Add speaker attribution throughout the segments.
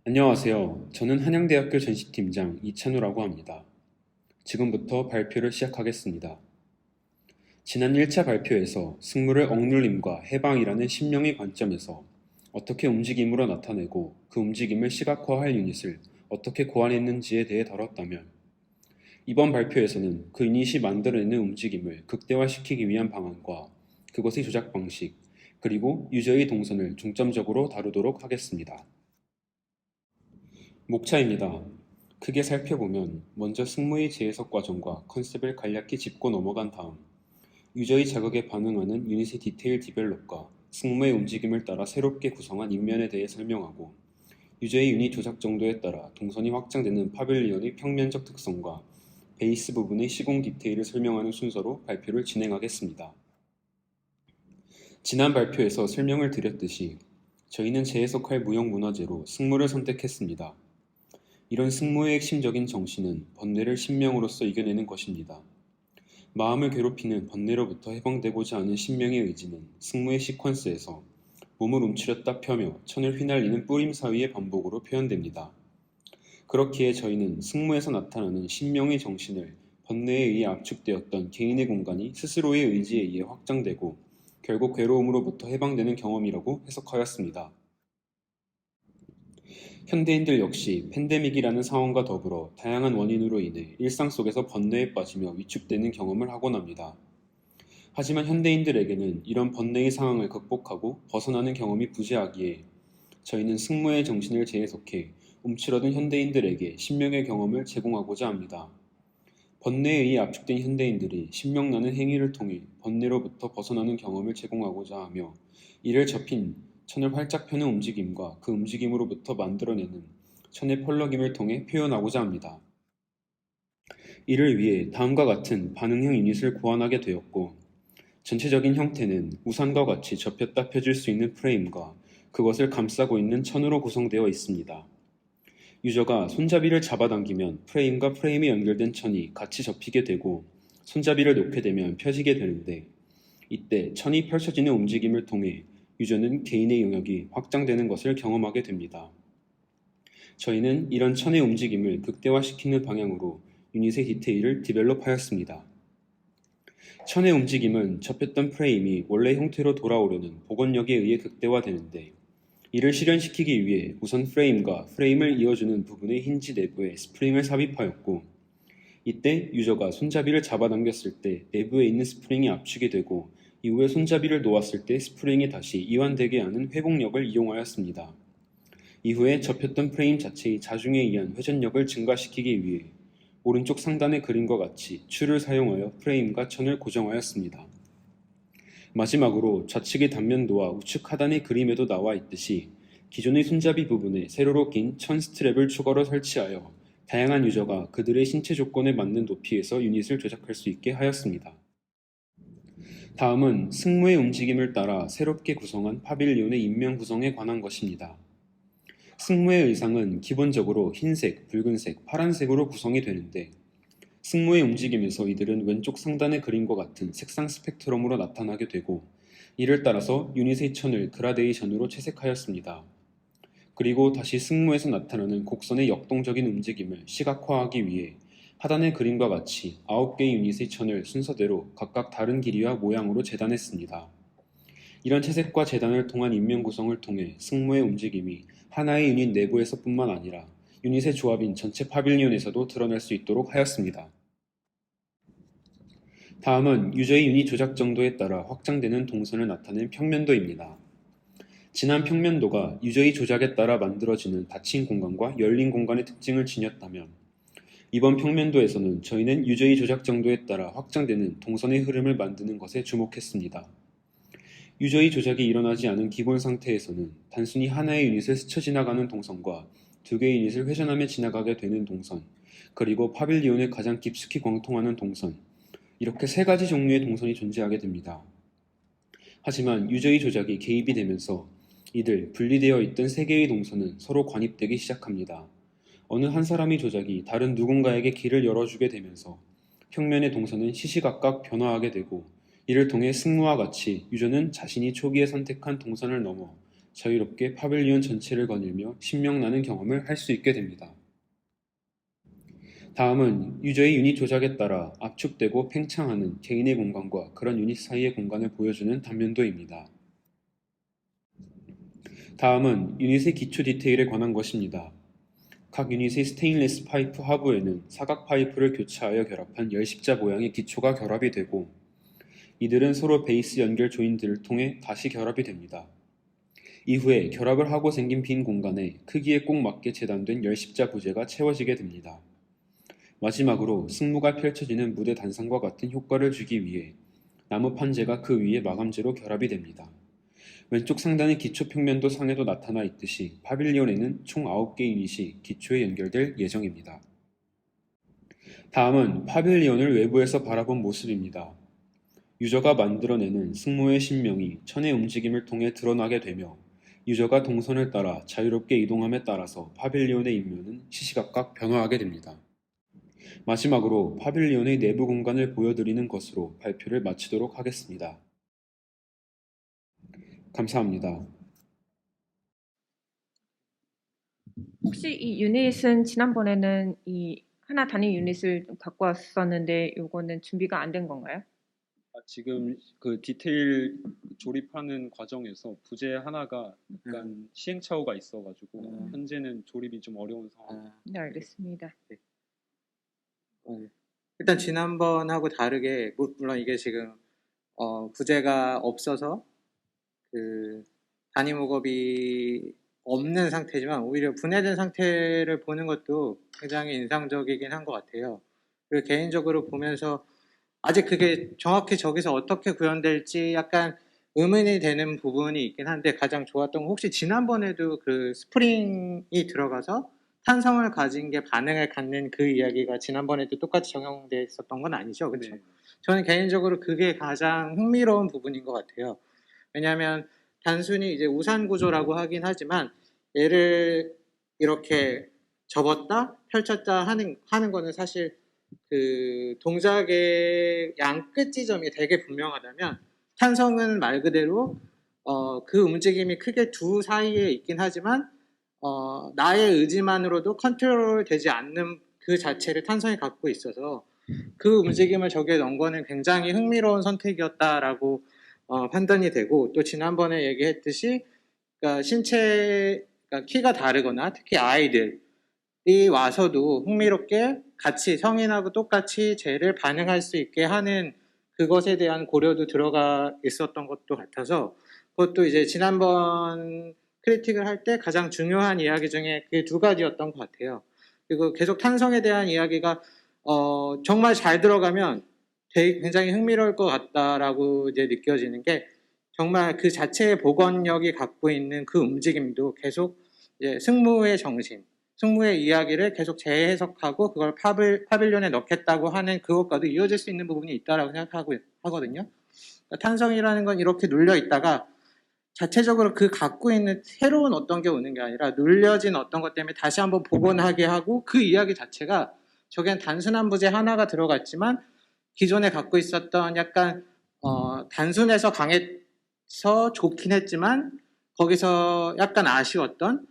Speaker 1: 안녕하세요. 저는 한양대학교 전시팀장 이찬우라고 합니다. 지금부터 발표를 시작하겠습니다. 지난 1차 발표에서 승무를 억눌림과 해방이라는 심령의 관점에서 어떻게 움직임으로 나타내고 그 움직임을 시각화할 유닛을 어떻게 고안했는지에 대해 다뤘다면, 이번 발표에서는 그 유닛이 만들어내는 움직임을 극대화시키기 위한 방안과 그것의 조작 방식, 그리고 유저의 동선을 중점적으로 다루도록 하겠습니다. 목차입니다. 크게 살펴보면 먼저 승무의 재해석 과정과 컨셉을 간략히 짚고 넘어간 다음 유저의 자극에 반응하는 유닛의 디테일 디벨롭과 승무의 움직임을 따라 새롭게 구성한 인면에 대해 설명하고, 유저의 유닛 조작 정도에 따라 동선이 확장되는 파빌리온의 평면적 특성과 베이스 부분의 시공 디테일을 설명하는 순서로 발표를 진행하겠습니다. 지난 발표에서 설명을 드렸듯이 저희는 재해석할 무형문화재로 승무를 선택했습니다. 이런 승무의 핵심적인 정신은 번뇌를 신명으로서 이겨내는 것입니다. 마음을 괴롭히는 번뇌로부터 해방되고자 하는 신명의 의지는 승무의 시퀀스에서 몸을 움츠렸다 펴며 천을 휘날리는 뿌림 사위의 반복으로 표현됩니다. 그렇기에 저희는 승무에서 나타나는 신명의 정신을 번뇌에 의해 압축되었던 개인의 공간이 스스로의 의지에 의해 확장되고 결국 괴로움으로부터 해방되는 경험이라고 해석하였습니다. 현대인들 역시 팬데믹이라는 상황과 더불어 다양한 원인으로 인해 일상 속에서 번뇌에 빠지며 위축되는 경험을 하곤 합니다. 하지만 현대인들에게는 이런 번뇌의 상황을 극복하고 벗어나는 경험이 부재하기에 저희는 승무의 정신을 재해석해 움츠러든 현대인들에게 신명의 경험을 제공하고자 합니다. 번뇌에 의해 압축된 현대인들이 신명나는 행위를 통해 번뇌로부터 벗어나는 경험을 제공하고자 하며, 이를 접힌 천을 활짝 펴는 움직임과 그 움직임으로부터 만들어내는 천의 펄럭임을 통해 표현하고자 합니다. 이를 위해 다음과 같은 반응형 유닛을 고안하게 되었고, 전체적인 형태는 우산과 같이 접혔다 펴질 수 있는 프레임과 그것을 감싸고 있는 천으로 구성되어 있습니다. 유저가 손잡이를 잡아당기면 프레임과 프레임이 연결된 천이 같이 접히게 되고, 손잡이를 놓게 되면 펴지게 되는데, 이때 천이 펼쳐지는 움직임을 통해 유저는 개인의 영역이 확장되는 것을 경험하게 됩니다. 저희는 이런 천의 움직임을 극대화시키는 방향으로 유닛의 디테일을 디벨롭하였습니다. 천의 움직임은 접혔던 프레임이 원래 형태로 돌아오려는 복원력에 의해 극대화되는데, 이를 실현시키기 위해 우선 프레임과 프레임을 이어주는 부분의 힌지 내부에 스프링을 삽입하였고, 이때 유저가 손잡이를 잡아당겼을 때 내부에 있는 스프링이 압축이 되고, 이후에 손잡이를 놓았을 때 스프링이 다시 이완되게 하는 회복력을 이용하였습니다. 이후에 접혔던 프레임 자체의 자중에 의한 회전력을 증가시키기 위해 오른쪽 상단의 그림과 같이 줄을 사용하여 프레임과 천을 고정하였습니다. 마지막으로 좌측의 단면도와 우측 하단의 그림에도 나와 있듯이 기존의 손잡이 부분에 세로로 긴 천 스트랩을 추가로 설치하여 다양한 유저가 그들의 신체 조건에 맞는 높이에서 유닛을 조작할 수 있게 하였습니다. 다음은 승무의 움직임을 따라 새롭게 구성한 파빌리온의 인명 구성에 관한 것입니다. 승무의 의상은 기본적으로 흰색, 붉은색, 파란색으로 구성이 되는데, 승무의 움직임에서 이들은 왼쪽 상단의 그림과 같은 색상 스펙트럼으로 나타나게 되고, 이를 따라서 유닛의 천을 그라데이션으로 채색하였습니다. 그리고 다시 승무에서 나타나는 곡선의 역동적인 움직임을 시각화하기 위해 하단의 그림과 같이 9개의 유닛의 천을 순서대로 각각 다른 길이와 모양으로 재단했습니다. 이런 채색과 재단을 통한 인명 구성을 통해 승무의 움직임이 하나의 유닛 내부에서뿐만 아니라 유닛의 조합인 전체 파빌리온에서도 드러날 수 있도록 하였습니다. 다음은 유저의 유닛 조작 정도에 따라 확장되는 동선을 나타낸 평면도입니다. 지난 평면도가 유저의 조작에 따라 만들어지는 닫힌 공간과 열린 공간의 특징을 지녔다면, 이번 평면도에서는 저희는 유저의 조작 정도에 따라 확장되는 동선의 흐름을 만드는 것에 주목했습니다. 유저의 조작이 일어나지 않은 기본 상태에서는 단순히 하나의 유닛을 스쳐 지나가는 동선과 두 개의 유닛을 회전하며 지나가게 되는 동선, 그리고 파빌리온을 가장 깊숙이 관통하는 동선, 이렇게 세 가지 종류의 동선이 존재하게 됩니다. 하지만 유저의 조작이 개입이 되면서 이들 분리되어 있던 세 개의 동선은 서로 관입되기 시작합니다. 어느 한 사람의 조작이 다른 누군가에게 길을 열어주게 되면서 평면의 동선은 시시각각 변화하게 되고, 이를 통해 승무와 같이 유저는 자신이 초기에 선택한 동선을 넘어 자유롭게 파빌리온 전체를 거닐며 신명나는 경험을 할 수 있게 됩니다. 다음은 유저의 유닛 조작에 따라 압축되고 팽창하는 개인의 공간과 그런 유닛 사이의 공간을 보여주는 단면도입니다. 다음은 유닛의 기초 디테일에 관한 것입니다. 각 유닛의 스테인리스 파이프 하부에는 사각 파이프를 교차하여 결합한 열십자 모양의 기초가 결합이 되고 이들은 서로 베이스 연결 조인들을 통해 다시 결합이 됩니다. 이후에 결합을 하고 생긴 빈 공간에 크기에 꼭 맞게 재단된 열십자 부재가 채워지게 됩니다. 마지막으로 승무가 펼쳐지는 무대 단상과 같은 효과를 주기 위해 나무 판재가 그 위에 마감재로 결합이 됩니다. 왼쪽 상단의 기초 평면도 상에도 나타나 있듯이 파빌리온에는 총 9개 유닛이 기초에 연결될 예정입니다. 다음은 파빌리온을 외부에서 바라본 모습입니다. 유저가 만들어내는 승무의 신명이 천의 움직임을 통해 드러나게 되며 유저가 동선을 따라 자유롭게 이동함에 따라서 파빌리온의 인면은 시시각각 변화하게 됩니다. 마지막으로 파빌리온의 내부 공간을 보여드리는 것으로 발표를 마치도록 하겠습니다. 감사합니다.
Speaker 2: 혹시 이 유닛은 지난번에는 이 하나 단위 유닛을 좀 갖고 왔었는데 요거는 준비가 안 된 건가요?
Speaker 1: 지금 그 디테일 조립하는 과정에서 부재 하나가 약간 시행착오가 있어가지고 현재는 조립이 좀 어려운 상황.
Speaker 2: 네, 알겠습니다.
Speaker 3: 일단 지난번하고 다르게 물론 이게 지금 부재가 없어서 그 단위 목업이 없는 상태지만 오히려 분해된 상태를 보는 것도 굉장히 인상적이긴 한 것 같아요. 그리고 개인적으로 보면서 아직 그게 정확히 저기서 어떻게 구현될지 약간 의문이 되는 부분이 있긴 한데 가장 좋았던 건 혹시 지난번에도 그 스프링이 들어가서 탄성을 가진 게 반응을 갖는 그 이야기가 지난번에도 똑같이 적용돼 있었던 건 아니죠, 그렇죠?
Speaker 1: 네.
Speaker 3: 저는 개인적으로 그게 가장 흥미로운 부분인 것 같아요. 왜냐하면 단순히 이제 우산 구조라고 하긴 하지만 얘를 이렇게 접었다 펼쳤다 하는 거는 사실 그 동작의 양끝 지점이 되게 분명하다면 탄성은 말 그대로 그 움직임이 크게 두 사이에 있긴 하지만 나의 의지만으로도 컨트롤 되지 않는 그 자체를 탄성이 갖고 있어서 그 움직임을 저기에 넣은 거는 굉장히 흥미로운 선택이었다라고 판단이 되고 또 지난번에 얘기했듯이 그러니까 그러니까 키가 다르거나 특히 아이들이 와서도 흥미롭게 같이 성인하고 똑같이 쟤를 반응할 수 있게 하는 그것에 대한 고려도 들어가 있었던 것도 같아서 그것도 이제 지난번 크리틱을 할 때 가장 중요한 이야기 중에 그 두 가지였던 것 같아요. 그리고 계속 탄성에 대한 이야기가 정말 잘 들어가면 되게 굉장히 흥미로울 것 같다라고 이제 느껴지는 게 정말 그 자체의 복원력이 갖고 있는 그 움직임도 계속 이제 승무의 정신, 승무의 이야기를 계속 재해석하고 그걸 파빌리온에 넣겠다고 하는 그것과도 이어질 수 있는 부분이 있다라고 생각하고 하거든요. 그러니까 탄성이라는 건 이렇게 눌려 있다가 자체적으로 그 갖고 있는 새로운 어떤 게 오는 게 아니라 눌려진 어떤 것 때문에 다시 한번 복원하게 하고 그 이야기 자체가 저겐 단순한 부재 하나가 들어갔지만 기존에 갖고 있었던 약간 단순해서 강해서 좋긴 했지만 거기서 약간 아쉬웠던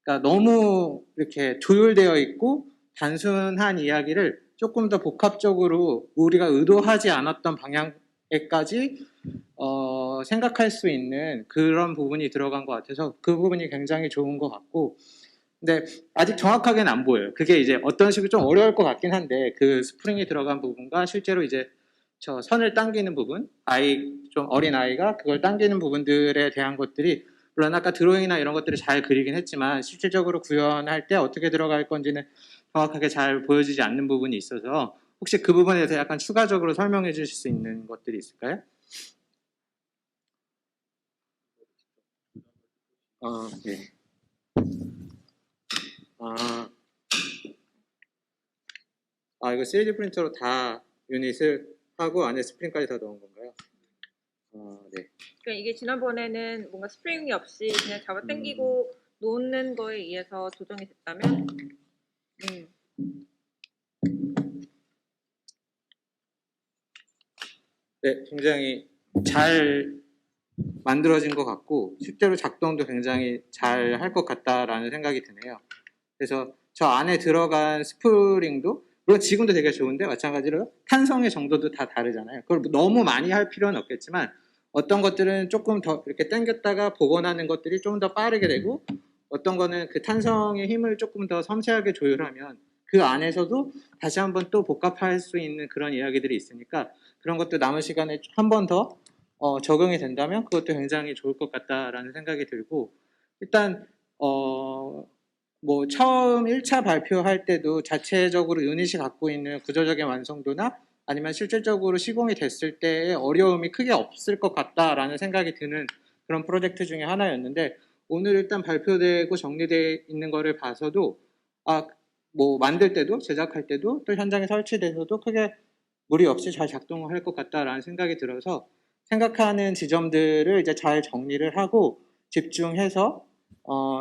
Speaker 3: 그러니까 너무 이렇게 조율되어 있고 단순한 이야기를 조금 더 복합적으로 우리가 의도하지 않았던 방향에까지 생각할 수 있는 그런 부분이 들어간 것 같아서 그 부분이 굉장히 좋은 것 같고 근데 아직 정확하게는 안 보여요. 그게 이제 어떤 식으로 좀 어려울 것 같긴 한데 그 스프링이 들어간 부분과 실제로 이제 저 선을 당기는 부분 좀 어린 아이가 그걸 당기는 부분들에 대한 것들이 물론 아까 드로잉이나 이런 것들을 잘 그리긴 했지만 실질적으로 구현할 때 어떻게 들어갈 건지는 정확하게 잘 보여지지 않는 부분이 있어서 혹시 그 부분에 대해서 약간 추가적으로 설명해 주실 수 있는 것들이 있을까요? 네. 이거 3D 프린터로 다 유닛을 하고 안에 스프링까지 다 넣은 건가요? 네.
Speaker 2: 그러니까 이게 지난번에는 뭔가 스프링이 없이 그냥 잡아당기고 놓는 거에 의해서 조정이 됐다면
Speaker 3: 네, 굉장히 잘 만들어진 것 같고 실제로 작동도 굉장히 잘 할 것 같다라는 생각이 드네요. 그래서 저 안에 들어간 스프링도 물론 지금도 되게 좋은데 마찬가지로 탄성의 정도도 다 다르잖아요. 그걸 너무 많이 할 필요는 없겠지만 어떤 것들은 조금 더 이렇게 당겼다가 복원하는 것들이 좀 더 빠르게 되고 어떤 거는 그 탄성의 힘을 조금 더 섬세하게 조율하면 그 안에서도 다시 한번 또 복합할 수 있는 그런 이야기들이 있으니까 그런 것도 남은 시간에 한 번 더 적용이 된다면 그것도 굉장히 좋을 것 같다라는 생각이 들고 일단 뭐 처음 1차 발표할 때도 자체적으로 유닛이 갖고 있는 구조적인 완성도나 아니면 실질적으로 시공이 됐을 때의 어려움이 크게 없을 것 같다라는 생각이 드는 그런 프로젝트 중에 하나였는데 오늘 일단 발표되고 정리되어 있는 거를 봐서도 뭐 만들 때도 제작할 때도 또 현장에 설치돼서도 크게 무리 없이 잘 작동할 것 같다라는 생각이 들어서 생각하는 지점들을 이제 잘 정리를 하고 집중해서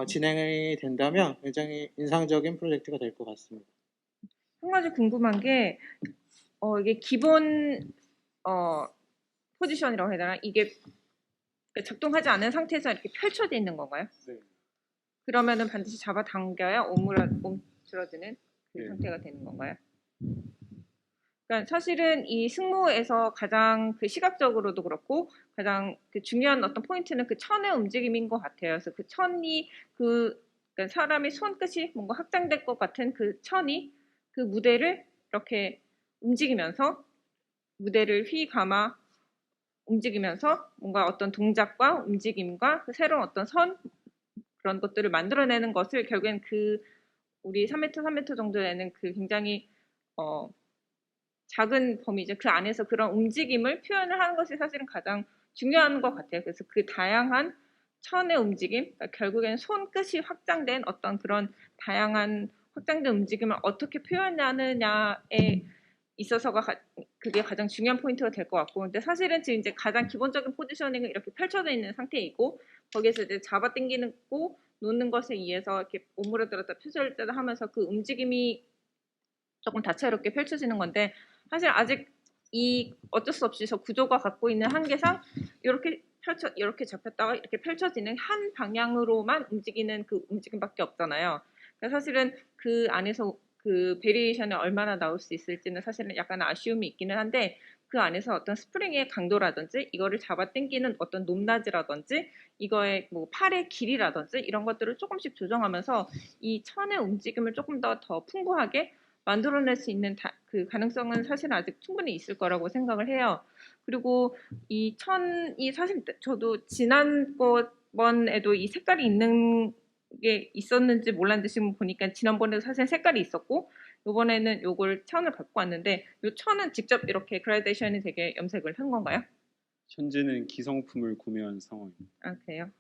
Speaker 3: 진행이 된다면 굉장히 인상적인 프로젝트가 될 것 같습니다.
Speaker 2: 한 가지 궁금한 게 이게 기본 포지션이라고 해야 되나? 이게 작동하지 않은 상태에서 이렇게 펼쳐져 있는 건가요?
Speaker 1: 네.
Speaker 2: 그러면은 반드시 잡아당겨야 움츠러지는 그
Speaker 1: 네.
Speaker 2: 상태가 되는 건가요? 그러니까 사실은 이 승무에서 가장 그 시각적으로도 그렇고 가장 그 중요한 어떤 포인트는 그 천의 움직임인 것 같아요. 그래서 그 천이 그러니까 사람의 손끝이 뭔가 확장될 것 같은 그 천이 그 무대를 이렇게 움직이면서 무대를 휘감아 움직이면서 뭔가 어떤 동작과 움직임과 그 새로운 어떤 선 그런 것들을 만들어내는 것을 결국엔 그 우리 3m, 3m 정도 되는 그 굉장히 작은 범위죠. 그 안에서 그런 움직임을 표현을 하는 것이 사실은 가장 중요한 것 같아요. 그래서 그 다양한 천의 움직임, 그러니까 결국에는 손끝이 확장된 어떤 그런 다양한 확장된 움직임을 어떻게 표현하느냐에 있어서가 그게 가장 중요한 포인트가 될 것 같고, 근데 사실은 지금 이제 가장 기본적인 포지셔닝은 이렇게 펼쳐져 있는 상태이고 거기에서 이제 잡아당기고 놓는 것에 의해서 이렇게 오므려들었다 펴져있다 하면서 그 움직임이 조금 다채롭게 펼쳐지는 건데 사실 아직 이 어쩔 수 없이 저 구조가 갖고 있는 한계상 이렇게 잡혔다가 이렇게 펼쳐지는 한 방향으로만 움직이는 그 움직임밖에 없잖아요. 그러니까 사실은 그 안에서 그 베리에이션이 얼마나 나올 수 있을지는 사실은 약간 아쉬움이 있기는 한데 그 안에서 어떤 스프링의 강도라든지 이거를 잡아당기는 어떤 높낮이라든지 이거의 뭐 팔의 길이라든지 이런 것들을 조금씩 조정하면서 이 천의 움직임을 조금 더 풍부하게 만들어낼 수 있는 그 가능성은 사실 아직 충분히 있을 거라고 생각을 해요. 그리고 이 천이 사실 저도 지난번에도 이 색깔이 있는 게 있었는지 몰랐는데 지금 보니까 지난번에도 사실 색깔이 있었고 이번에는 요걸 천을 갖고 왔는데 이 천은 직접 이렇게 그라데이션이 되게 염색을 한 건가요?
Speaker 1: 현재는 기성품을 구매한 상황입니다.
Speaker 2: 아 그래요?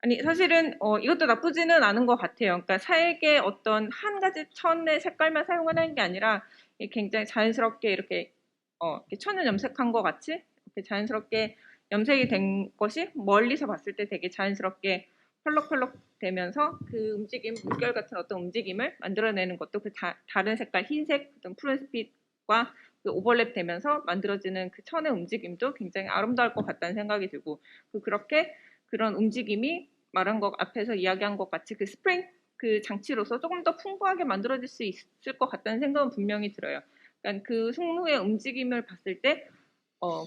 Speaker 2: 아니 사실은 이것도 나쁘지는 않은 것 같아요. 그러니까 색의 어떤 한 가지 천의 색깔만 사용하는 게 아니라 굉장히 자연스럽게 이렇게 천을 염색한 것 같이 이렇게 자연스럽게 염색이 된 것이 멀리서 봤을 때 되게 자연스럽게 펄럭펄럭 되면서 그 움직임, 물결 같은 어떤 움직임을 만들어내는 것도 그 다른 색깔, 흰색, 어떤 푸른빛과 그 오버랩 되면서 만들어지는 그 천의 움직임도 굉장히 아름다울 것 같다는 생각이 들고 그렇게 그런 움직임이 말한 것 앞에서 이야기한 것 같이 그 스프링 그 장치로서 조금 더 풍부하게 만들어질 수 있을 것 같다는 생각은 분명히 들어요. 그러니까 그 승무의 움직임을 봤을 때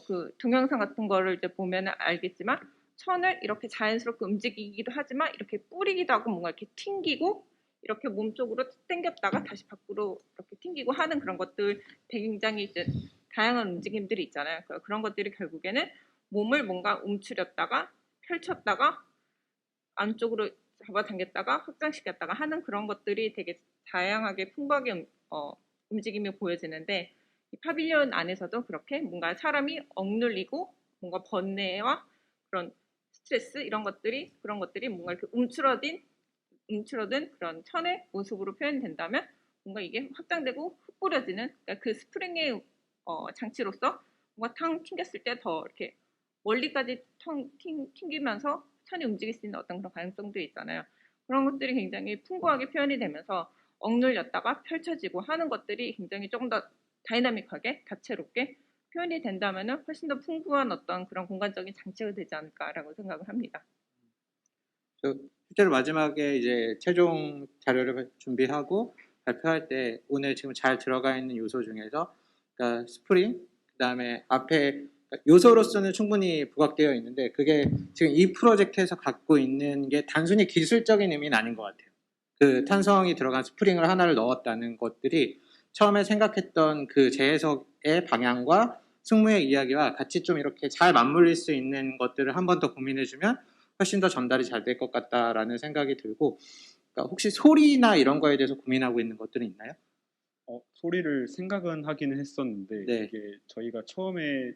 Speaker 2: 그 동영상 같은 거를 이제 보면 알겠지만 천을 이렇게 자연스럽게 움직이기도 하지만 이렇게 뿌리기도 하고 뭔가 이렇게 튕기고 이렇게 몸 쪽으로 당겼다가 다시 밖으로 이렇게 튕기고 하는 그런 것들 굉장히 이제 다양한 움직임들이 있잖아요. 그런 것들이 결국에는 몸을 뭔가 움츠렸다가 펼쳤다가 안쪽으로 잡아당겼다가 확장시켰다가 하는 그런 것들이 되게 다양하게 풍부하게 움직임이 보여지는데 이 파빌리온 안에서도 그렇게 뭔가 사람이 억눌리고 뭔가 번뇌와 그런 스트레스 이런 것들이 뭔가 이렇게 움츠러든 그런 천의 모습으로 표현된다면 뭔가 이게 확장되고 흩뿌려지는 그러니까 그 스프링의 장치로서 뭔가 탕 튕겼을 때 더 이렇게 멀리까지 튕기면서 천이 움직일 수 있는 어떤 그런 가능성도 있잖아요. 그런 것들이 굉장히 풍부하게 표현이 되면서 억눌렸다가 펼쳐지고 하는 것들이 굉장히 조금 더 다이나믹하게 다채롭게 표현이 된다면은 훨씬 더 풍부한 어떤 그런 공간적인 장치가 되지 않을까라고 생각을 합니다.
Speaker 3: 실제로 마지막에 이제 최종 자료를 준비하고 발표할 때 오늘 지금 잘 들어가 있는 요소 중에서 그러니까 스프링, 그다음에 앞에 요소로서는 충분히 부각되어 있는데 그게 지금 이 프로젝트에서 갖고 있는 게 단순히 기술적인 의미는 아닌 것 같아요. 그 탄성이 들어간 스프링을 하나를 넣었다는 것들이 처음에 생각했던 그 재해석의 방향과 승무의 이야기와 같이 좀 이렇게 잘 맞물릴 수 있는 것들을 한 번 더 고민해주면 훨씬 더 전달이 잘 될 것 같다라는 생각이 들고, 그러니까 혹시 소리나 이런 거에 대해서 고민하고 있는 것들은 있나요?
Speaker 1: 소리를 생각은 하기는 했었는데
Speaker 3: 네.
Speaker 1: 이게 저희가 처음에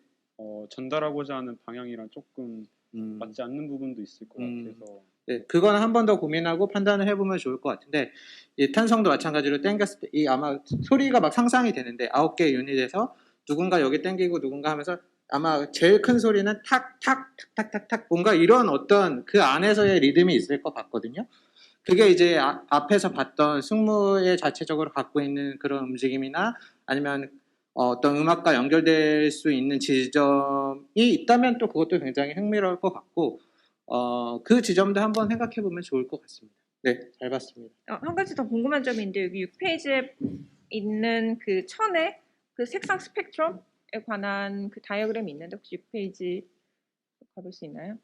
Speaker 1: 전달하고자 하는 방향이랑 조금 맞지 않는 부분도 있을 것 같아서
Speaker 3: 네, 그건 한 번 더 고민하고 판단을 해보면 좋을 것 같은데, 이 탄성도 마찬가지로 땡겼을 때 이 아마 소리가 막 상상이 되는데 9개 유닛에서 누군가 여기 땡기고 누군가 하면서 아마 제일 큰 소리는 탁탁탁탁탁탁 뭔가 이런 어떤 그 안에서의 리듬이 있을 것 같거든요. 그게 이제 앞에서 봤던 승무의 자체적으로 갖고 있는 그런 움직임이나 아니면 어떤 음악과 연결될 수 있는 지점이 있다면 또 그것도 굉장히 흥미로울 것 같고, 그 지점도 한번 생각해 보면 좋을 것 같습니다. 네, 잘 봤습니다.
Speaker 2: 한 가지 더 궁금한 점이 있는데 여기 6페이지에 있는 그 천의 그 색상 스펙트럼에 관한 그 다이어그램이 있는데 혹시 6페이지 가볼 수 있나요?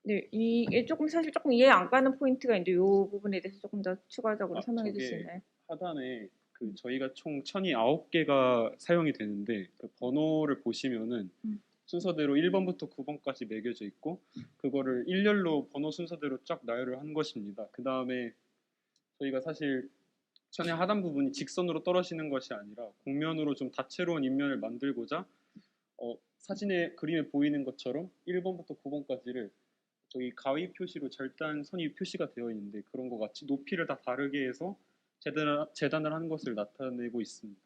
Speaker 2: 네, 이게 조금 사실 조금 이해 안 가는 포인트가 있는데 이 부분에 대해서 조금 더 추가적으로 설명해 주실 수 있나요?
Speaker 1: 하단에 그 저희가 총 천이 9개가 사용이 되는데 그 번호를 보시면은 순서대로 1번부터 9번까지 매겨져 있고 그거를 일렬로 번호 순서대로 쫙 나열을 한 것입니다. 그 다음에 저희가 사실 천의 하단 부분이 직선으로 떨어지는 것이 아니라 곡면으로 좀 다채로운 인면을 만들고자 사진에 그림에 보이는 것처럼 1번부터 9번까지를 저기 가위 표시로 절단 선이 표시가 되어 있는데 그런 것 같이 높이를 다 다르게 해서 재단을 하는 것을 나타내고 있습니다.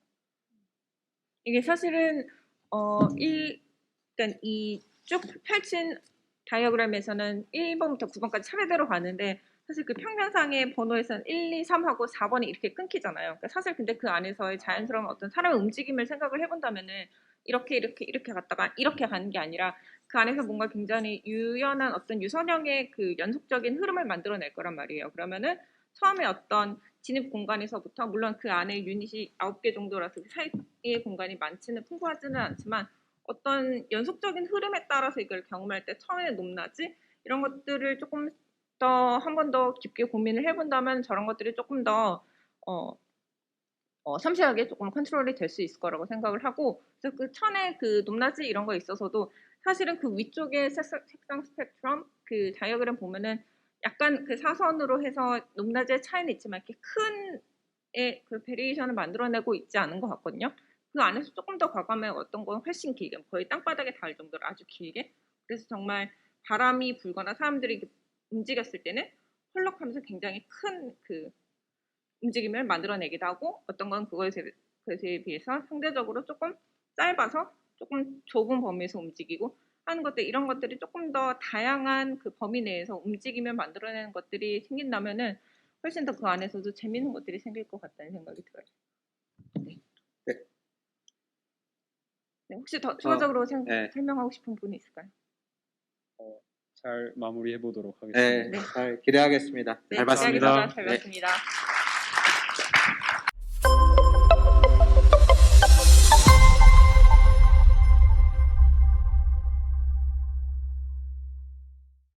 Speaker 2: 이게 사실은 그러니까 이 쭉 펼친 다이어그램에서는 1번부터 9번까지 차례대로 가는데 사실 그 평면상의 번호에서는 1, 2, 3하고 4번이 이렇게 끊기잖아요. 그러니까 사실 근데 그 안에서의 자연스러운 어떤 사람의 움직임을 생각을 해본다면은 이렇게 갔다가 이렇게 가는 게 아니라 그 안에서 뭔가 굉장히 유연한 어떤 유선형의 그 연속적인 흐름을 만들어낼 거란 말이에요. 그러면은 처음에 어떤 진입 공간에서부터 물론 그 안에 유닛이 9개 정도라서 그 사이의 공간이 많지는 풍부하지는 않지만 어떤 연속적인 흐름에 따라서 이걸 경험할 때 처음에 높낮이 이런 것들을 조금 더 한 번 더 깊게 고민을 해본다면 저런 것들이 조금 더 섬세하게 조금 컨트롤이 될 수 있을 거라고 생각을 하고 그래서 그 천의 그 높낮이 이런 거에 있어서도 사실은 그 위쪽에 색상 스펙트럼 그 다이어그램 보면은 약간 그 사선으로 해서 높낮이의 차이는 있지만 이렇게 큰 그 베리에이션을 만들어내고 있지 않은 것 같거든요. 그 안에서 조금 더 과감해 어떤 건 훨씬 길게 거의 땅바닥에 닿을 정도로 아주 길게 그래서 정말 바람이 불거나 사람들이 움직였을 때는 헐렁하면서 굉장히 큰 그 움직임을 만들어내기도 하고 어떤 건 그것에 비해서 상대적으로 조금 짧아서 조금 좁은 범위에서 움직이고 하는 것들 이런 것들이 조금 더 다양한 그 범위 내에서 움직임을 만들어내는 것들이 생긴다면은 훨씬 더 그 안에서도 재미있는 것들이 생길 것 같다는 생각이 들어요. 네.
Speaker 3: 네.
Speaker 2: 네, 혹시 더 추가적으로
Speaker 3: 네.
Speaker 2: 설명하고 싶은 분이 있을까요?
Speaker 1: 잘 마무리해 보도록 하겠습니다.
Speaker 3: 네, 잘 기대하겠습니다.
Speaker 2: 네,
Speaker 3: 잘 봤습니다.
Speaker 2: 잘 봤습니다.